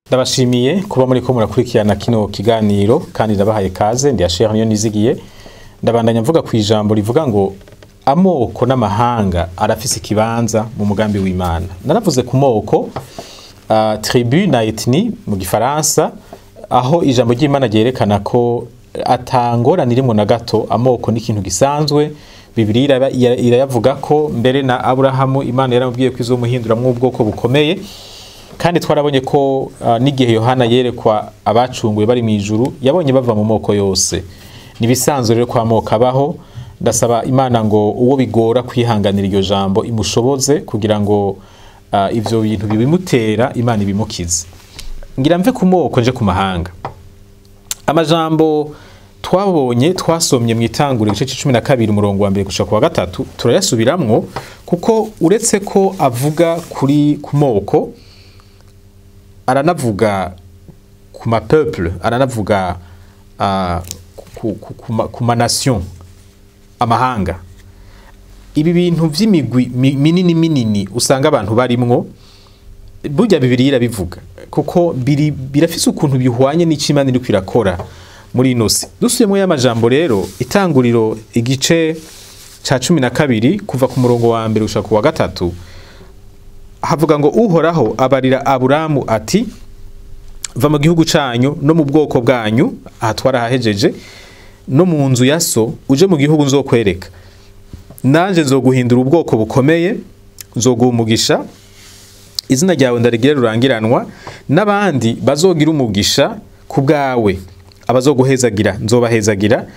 Ndabashimiye kuba muri ko murakurikirana kino kiganiro kandi ndabahaye kaze ndi Asher niyo nizigiye ndabandanya mvuga ku ijambo rivuga ngo amoko n'amahanga arafise ikibanza mu mugambi w'Imana. Naravuze ku moko tribu na ethnie mu gifaransa aho ijambo ry'Imana ryerekana ko atangorana irimo na gato amoko n'ikintu gisanzwe. Bibiliya irayavuga ko mbere na Aburahamu Imana yaramubwiye ko izomuhinduramwo ubwoko bukomeye. Kandi twarabonye ko n'igihe Yohana yerekwa abacunguye bari mu ijuru yabonye bava mu moko yose. Nibisanzwe rero kwa moko abaho. Ndasaba Imana ngo uwo bigora kwihanganira iryo jambo imushoboze kugira ngo ivyo bintu bibimutera Imana ibimukize. Ngira mve ku moko nje ku mahanga. Amajambo twabonye twasomye mu itanguriro igice 12 umurongo wa 1 gushika kwa 3 turayasubiramwo kuko uretse ko avuga kuri ku moko aranavuga ku ma peuple aranavuga ku ma nation amahanga. Ibi bintu vy'imigwi minini usanga abantu barimwo burya Bibiliya irabivuga kuko birafise ukuntu bihwanye n'icimana iri kwirakora muri inosi. Dusubiyemo y'amajambo rero itanguriro igice ca 12 kuva ku murongo wa 1 gushika ku wa 3 havuga ngo Uhoraho abarira Aburamu ati va mu gihugu canyu no mu bwoko bwanyu ahatwara hahejeje no mu nzu ya so uje mu gihugu nzokwereka nanje nzoguhindura ubwoko bukomeye nzoguha umugisha izina ryawe ndarigire rurangiranwa n'abandi bazogira umugisha ku bwawe abazoguhezagira nzobahezagira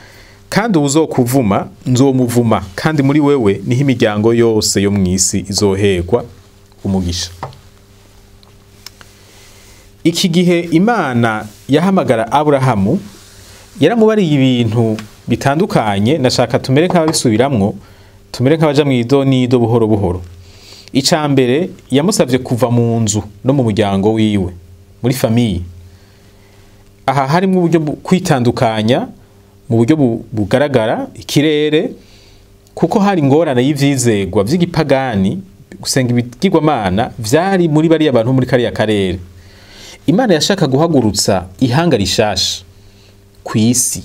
kandi uzokuvuma nzomuvuma kandi muri wewe niho imiryango yose yo mwisi izoherwa umugisha. Iki gihe Imana yahamagara Aburahamu yaramubariye ibintu bitandukanye. Nashaka tumere nk'abisubiramwo tumere nk'abaja mu idonido buhoro buhoro. Icambere yamusavye kuva mu nzu no mu muryango wiwe muri famille. Aha harimo uburyo kwitandukanya mu buryo bugaragara ikirere kuko hari ingorane y'ivyizegwa vy'igipagani gusenga ibigirwamana vyari muri bari abantu muri kariya karere. Imana yashaka guhagurutsa ihanga rishasha ku isi,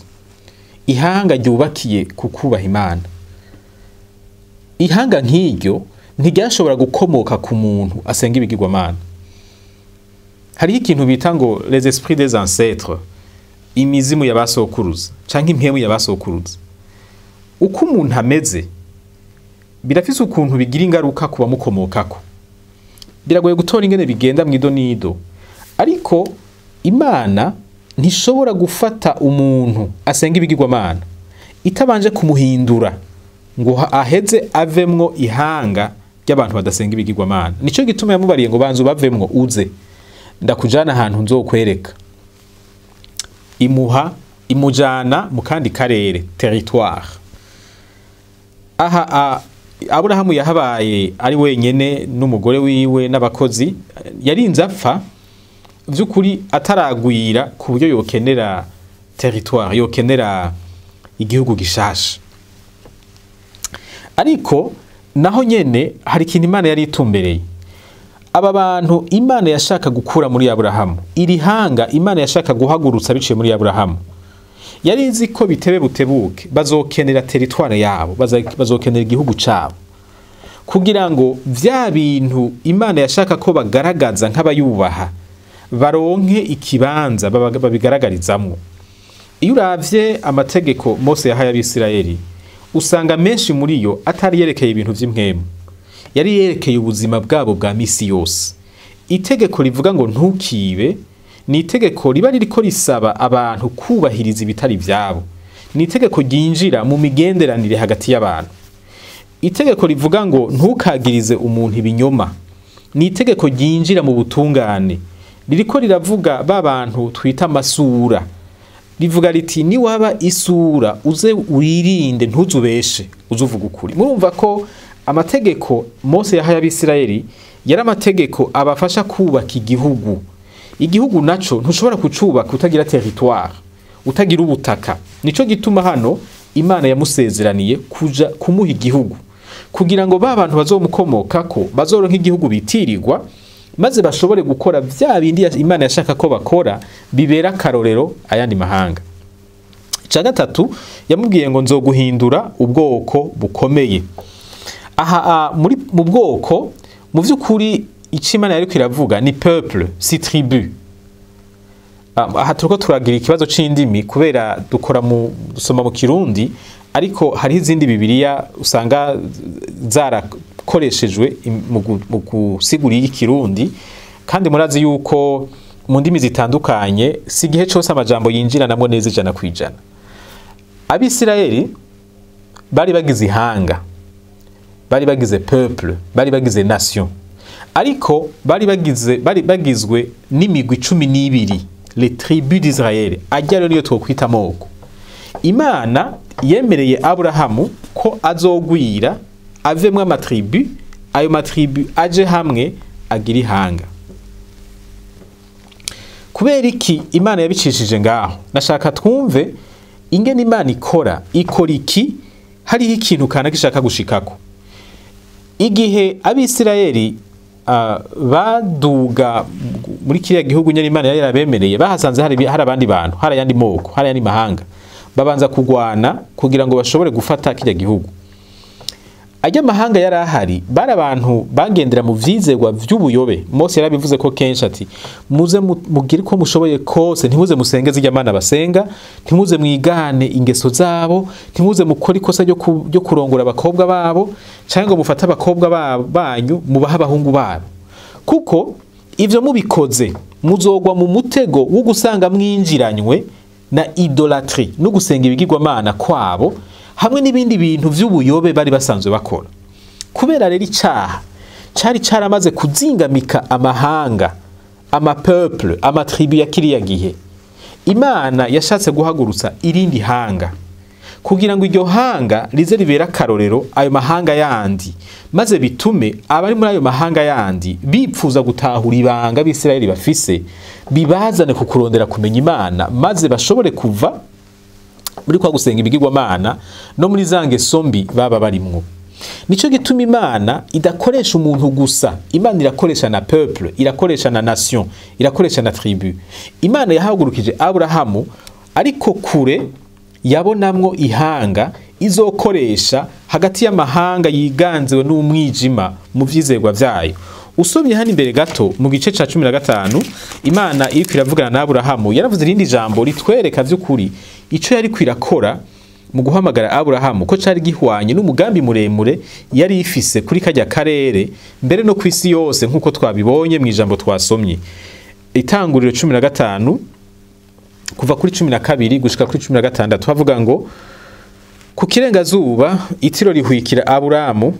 ihanga ryubakiye kukubaha Imana. Ihanga nk'iryo ntiryashobora gukomoka ku muntu asenga ibigirwamana. Hari ikintu bita ngo les esprits des ancêtres, imizimu yabasokuruza canke impemu yabasokuruza. Uko umuntu ameze birafise ukuntu bigira ingaruka kuba mukomokako. Biragoye gutora ingene bigenda mwidonido. Ariko Imana ntishobora gufata umuntu asenga ibigirwamana itabanje kumuhindura ngo aheze avemwo ihanga ry'abantu badasenga ibigirwamana. Nico gituma yamubariye ngo banzu bavemwo uze ndakujana ahantu nzokwereka. Imujana mu kandi karere territoire. Aha Aburahamu yahabaye ari wenyene n'umugore wiwe n'abakozi yarinze apfa vy'ukuri ataragwira ku buryo yokenera territoire yokenera igihugu gishasha. Ariko naho nyene hari ikintu Imana yari itumbereye. Aba bantu Imana yashaka gukura muri Aburahamu, iri hanga Imana yashaka guhagurutsa biciye muri Aburahamu, yari izi ko bitebe butebuke bazokenera territoire yabo, bazokenera igihugu cabo kugira ngo vya bintu Imana yashaka ko bagaragaza nk'abayubaha baronke ikibanza babigaragarizamwo. Iyo uravye amategeko Mose yahaye Abisirayeli usanga menshi muri yo atari yerekeye ibintu vy'impwemu, yari yerekeye ubuzima bwabo bwa misi yose. Itegeko rivuga ngo ntukibe ni itegeko riba ririko risaba abantu kubahiriza ibitari vyabo. Ni itegeko ryinjira mu migenderanire hagati y'abantu. Itegeko rivuga ngo ntukagirize umuntu ibinyoma ni itegeko ryinjira mu butungane. Ririko riravuga babantu twita amasura. Rivuga riti ni waba isura uze wirinde ntuzubeshe uzuvuga ukuri. Murumva ko amategeko Mose yahaye Abisirayeli yari amategeko abafasha kubaka igihugu. Igihugu naco ntushobora kucubaka utagira territoire, utagira ubutaka. Nico gituma hano Imana yamusezeraniye kuja kumuha igihugu kugira ngo babantu bazomukomokako bazoronka igihugu bitirirwa maze bashobore gukora vya bindi Imana yashaka ko bakora bibera akarorero ayandi mahanga. Ica gatatu yamubwiye ngo nzoguhindura ubwoko bukomeye. Aha mu bwoko mu vy'ukuri ico Imana yariko iravuga ni peuple, si tribu. Aha turiko turagira ikibazo c'indimi kubera dusoma mu Kirundi, ariko hari izindi Bibiliya usanga zarakoreshejwe mu gusigura y'Ikirundi, kandi murazi yuko mu ndimi zitandukanye si igihe cyose amajambo yinjira namwe neza 100%. Abisirayeli bari bagize ihanga, bari bagize peuple, bari bagize nation, ariko bari bagizwe n'imigwi 12, les tribus d'Israël, ajya niyo twokwita amoko. Imana yemereye Aburahamu ko azogwira avemwe amatribu, ayo matribu aje hamwe agira ihanga. Kubera iki Imana yabicishije ngaho? Nashaka twumve ingene Imana ikora iki, hariho ikintu kana gishaka gushikako. Igihe Abisirayeli baduga muri kiriya gihugu nyene Imana yari yarabemereye, bahasanze hari abandi bantu, hari ayandi moko, hari ayandi mahanga, babanza kugwana kugira ngo bashobore gufata kiriya gihugu. Ajya mahanga yari ahari, bari abantu bagendera mu vyizerwa vy'ubuyobe. Mose yarabivuze ko kenshi ati muze mugire ko mushoboye kose, ntimuze musengeze Imana basenga, ntimuze mwigane ingeso zabo, ntimuze mukora ikosa ryo kurongora abakobwa babo, cyangwa ngo mufate abakobwa banyu mubaha abahungu babo, kuko ivyo mubikoze muzogwa mu mutego wo gusanga mwinjiranywe na idolatry no gusenga ibigirwamana kwabo, hamwe n'ibindi bintu vy'ubuyobe bari basanzwe bakora. Kubera rero icaha cari caramaze kuzingamika amahanga, amapeuple, amatribu ya kiriya gihe, Imana yashatse guhagurutsa irindi hanga kugira ngo iryo hanga rize ribera akarorero ayo mahanga yandi, maze bitume abari muri ayo mahanga yandi bipfuza gutahura ibanga Abisirayeli bafise, bibazane kukurondera kumenya Imana, maze bashobore kuva muri kwa gusenga ibigirwamana no muri za ngeso mbi baba barimwo. Nico gituma Imana idakoresha umuntu gusa, Imana irakoresha na peuple, irakoresha na nation, irakoresha na tribu. Imana yahagurukije Aburahamu, ariko kure yabonamwo ihanga izokoresha hagati y'amahanga yiganzewe n'umwijima mu vyizerwa vyayo. Usomye hano imbere gato mu gice ca 15, Imana iriko iravugana na Aburahamu, yaravuze irindi jambo ritwereka vy'ukuri ico yari kwirakora mu guhamagara Aburahamu, ko cari gihwanye n'umugambi muremure yari ifise kuri kajya karere, mbere no kwisi yose, nkuko twabibonye mu ijambo twasomye. Itanguriro 15 kuva kuri 12 gushika kuri 16 havuga ngo ku kirengazuba itiro rihwikira Aburahamu,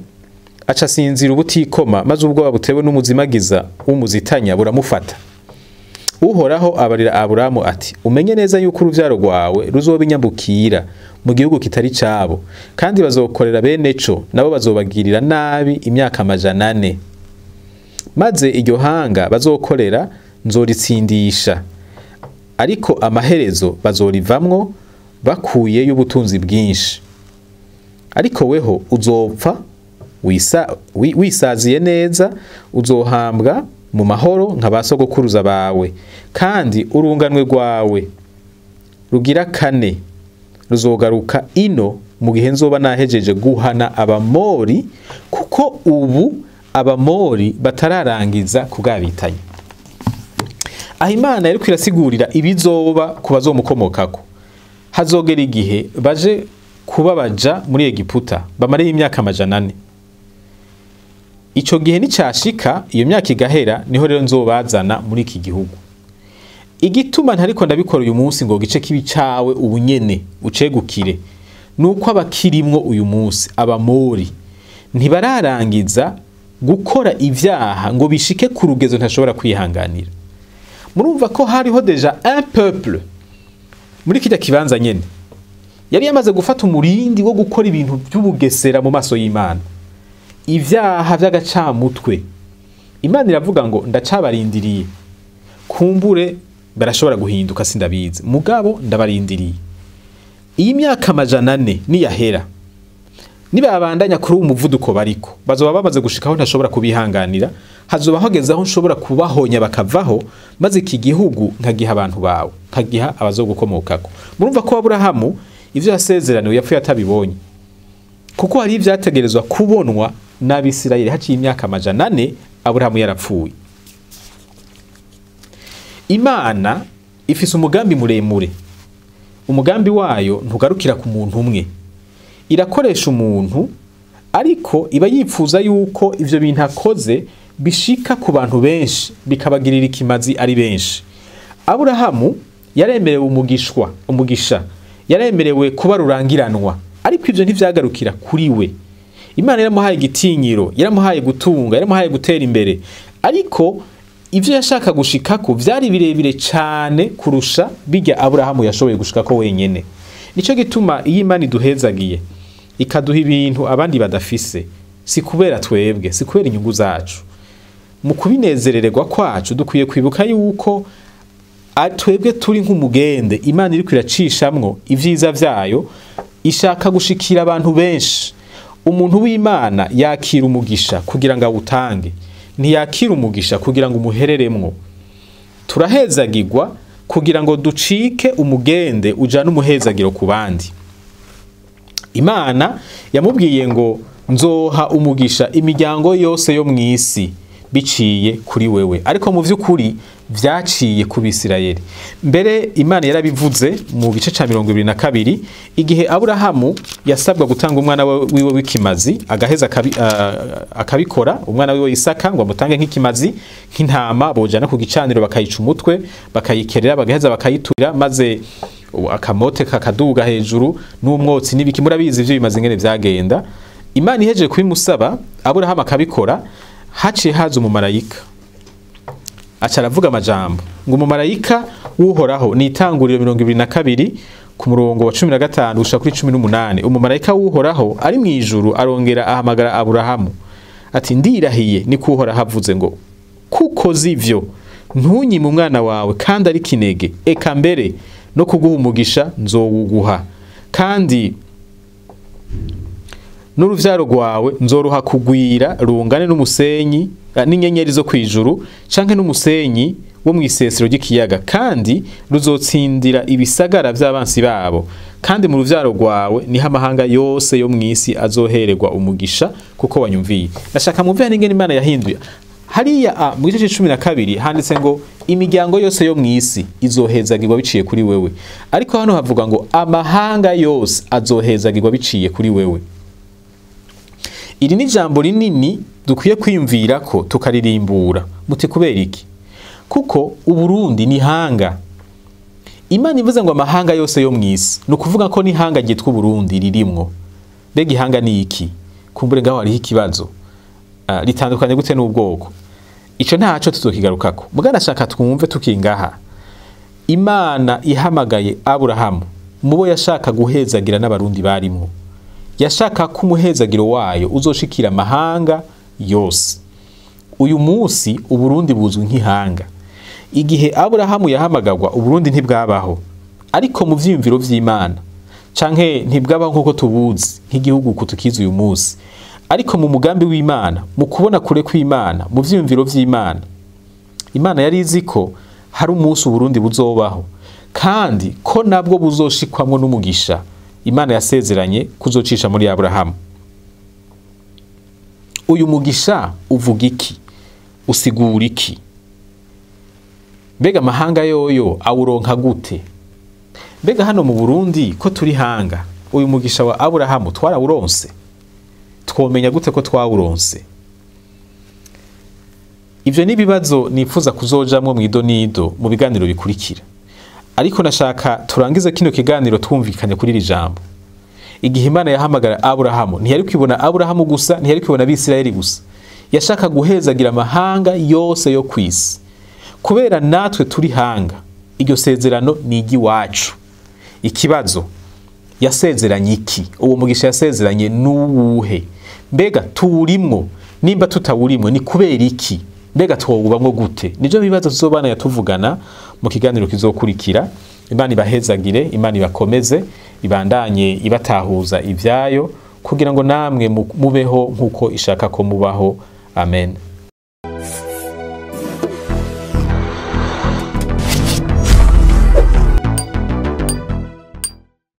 aca sinzira ubutikoma, maze ubwoba butewe n'umuzimagiza w'umuzitanya buramufata. Uhoraho abarira Aburahamu ati umenye neza yuko uruvyaro rwawe ruzobinyambukira mu gihugu kitari cabo, kandi bazokorera bene co, nabo bazobagirira nabi imyaka 400. Maze iryo hanga bazokorera nzoritsindisha, ariko amaherezo bazorivamwo bakuyeyo ubutunzi bwinshi. Ariko weho uzopfa wisaziye neza, uzohambwa mu mahoro nka basogokuruza bawe, kandi urunganwe rwawe rugira 4 ruzogaruka ino mu gihe nzoba nahejeje guhana Abamori, kuko ubu Abamori batararangiza kugabitanya. Aho Imana yariko irasigurira ibizoba ku bazomukomokako. Hazogera igihe baje kuba baja muri Egiputa, bamare imyaka 400. Ico gihe nicashika, iyo myaka igahera, niho rero nzobazana muri iki gihugu. Igituma ntariko ndabikora uyu munsi ngo gice kibi cawe ubunyene ucegukire, nuko abakirimwo uyu munsi Abamori ntibararangiza gukora ivyaha ngo bishike ku rugezo ntashobora kwihanganira. Murumva ko hariho deja un peuple muri kijya kibanza nyene yari yamaze gufata umurindi wo gukora ibintu by'ubugesera mu maso y'Imana, ivyaha vy'agacamutwe. Imana iravuga ngo ndacabarindiriye, kumbure barashobora guhinduka sindabizi, mugabo ndabarindiriye. Iyi myaka 400 niyahera, nibabandanya kuri umuvuduko bariko bazoba bamaze gushikaho ntashobora kubihanganira, hazoba hageze aho nshobora kubahonya bakavaho, maze iki gihugu nkagiha abantu bawe, nkagiha abazogukomokako. Murumva ko Aburahamu ivyo yasezeraniwe yapfuye atabibonye, kuko hari ivyategerezwa kubonwa n'Abisirayeli haciye imyaka 400 Aburahamu yarapfuye. Imana ifise umugambi muremure, umugambi wayo ntugarukira ku muntu umwe, irakoresha umuntu, ariko iba yipfuza yuko ivyo bintu akoze bishika ku bantu benshi, bikabagirira ikimazi ari benshi. Aburahamu yaremerewe umugisha, yaremerewe kuba rurangiranwa, ariko ivyo ntivyagarukira kuri we. Imana yaramuhaye igitinyiro, yaramuhaye gutunga, yaramuhaye gutera imbere, ariko ivyo yashaka gushikako vyari birebire cyane kurusha bijya Aburahamu yashoboye gushikako wenyene. Nico gituma iyo Imana iduhezagiye ikaduha ibintu abandi badafise, si kubera twebwe, si kubera inyungu zacu. Mu kubinezerererwa kwacu dukwiye kwibuka yuko twebwe turi nk'umugende Imana iriko iracishamwo ivyiza vyayo, ishaka gushikira abantu benshi. Umuntu w'Imana yakira umugisha kugira ngo awutange, ntiyakira umugisha kugira ngo umuhereremwo. Turahezagirwa kugira ngo ducike umugende ujana umuhezagiro ku bandi. Imana yamubwiye ngo nzoha umugisha imiryango yose yo mw'isi biciye kuri wewe, ariko mu vy'ukuri vyaciye ku Bisirayeli. Mbere Imana yarabivuze mu gice ca 22 igihe Aburahamu yasabwa gutanga umwana wiwe w'ikimazi, agaheza akabikora, umwana wiwe Isaka ngo amutange nk'ikimazi, nk'intama bojana ku gicaniro bakayica umutwe, bakayikerera, bagaheza bakayiturira, maze akamote kakaduga hejuru n'umwotsi n'ibiki. Murabizi ivyo bimaze ngene vyagenda. Imana ihejeje kubimusaba, Aburahamu akabikora, haciye haza umumarayika aca aravuga amajambo ngo umumarayika w'Uhoraho, ni Itanguriro 22 ku murongo wa 15 gushika kuri 18. Umumarayika w'Uhoraho ari mu ijuru arongera ahamagara Aburahamu ati ndirahiye ni ko Uhoraho avuze ngo kuko zivyo ntunyime umwana wawe kandi ari kinege, eka mbere no kuguha umugisha nzowuguha, kandi n'uruvyaro rwawe nzoruha kugwira rungane n'umusenyi n'inyenyeri zo kwijuru canke n'umusenyi wo mwisesero ry'ikiyaga, kandi ruzotsindira ibisagara vy'abansi babo, kandi mu ruvyaro rwawe niho amahanga yose yo mw'isi azohererwa umugisha kuko wanyumviye. Ndashaka muvye n'ingene Imana yahinduye hariya mu gice 12 handitse ngo imiryango yose yo mw'isi izohezagirwa biciye kuri wewe, ariko hano havuga ngo amahanga yose azohezagirwa biciye kuri wewe. Iri ni jambo rinini dukwiye kwiyumvira ko tukaririmbura. Muti kubera iki? Kuko Uburundi ni hanga. Imana ivuze ngo amahanga yose yo mw'isi, no kuvuga ko ni hanga ryitwa Burundi ririmwo. Mbega ihanga ni iki? Kumbure ngaho hariho ikibazo litandukanye gute n'ubwoko. Ico ntaco tuzokigarukako. Muga ndashaka twumve tukingaha. Imana ihamagaye Aburahamu mubo yashaka guhezagira n'abarundi barimwo. Yashaka ko umuhezagiro wayo uzoshikira amahanga yose. Uyu munsi Uburundi buzwi nk'ihanga. Igihe Aburahamu yahamagagwa Uburundi ntibwabaho, ariko mu vyiyumviro vy'Imana canke ntibwabaho nkuko tubuzi nk'igihugu kutukiza uyu munsi, ariko mu mugambi w'Imana, mu kubona kure kw'Imana, mu vyiyumviro vy'Imana, Imana yari izi ko hari umunsi Uburundi buzobaho, kandi ko nabwo buzoshikwamwo n'umugisha Imana yasezeranye kuzocisha muri Aburahamu. Uyu mugisha uvuga iki? Usigura iki? Mbega amahanga yoyo awuronka gute? Mbega hano mu Burundi ko turi hanga, uyu mugisha wa Aburahamu twarawuronse? Twomenya gute ko twawuronse? Ivyo ni bibazo nifuza kuzojamwo mw'idonido mu biganiro bikurikira. Ariko nashaka turangize kino kiganiro twumvikanye kuri iri jambo. Igihe Imana yahamagara Aburahamu, ntiyari kwibona Aburahamu gusa, ntiyari kwibona Abisirayeli gusa. Yashaka guhezagira amahanga yose yo kwisi. Kubera natwe turi hanga, iryo sezerano ni iry'iwacu. Ikibazo, yasezeranye iki? Uwo mugisha yasezeranye nuwuhe? Mbega tuwurimwo? Nimba tutawurimwo ni kubera iki? Mbega twobamwo gute? Nivyo bibazo tuzobana yatuvugana mu kiganiro kizokurikira. Imana ibahezagire, Imana ibakomeze, ibandanye ibatahuza ivyayo kugira ngo namwe mubeho nk'uko ishaka ko mubaho. Amen.